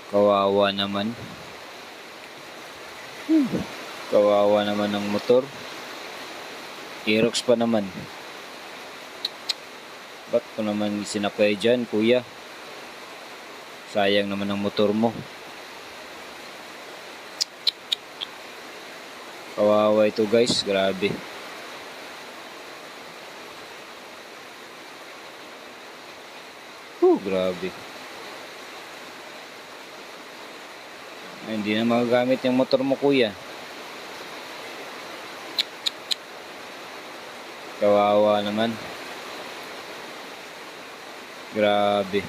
Kawawa naman. Kawawa naman ng motor. Aerox pa naman. Ba't ko naman sinakay dyan, kuya? Sayang naman ang motor mo. Kawawa ito guys, grabe. Grabe. Ay, hindi na magagamit yung motor mo, kuya. Kawawa naman. Grabe.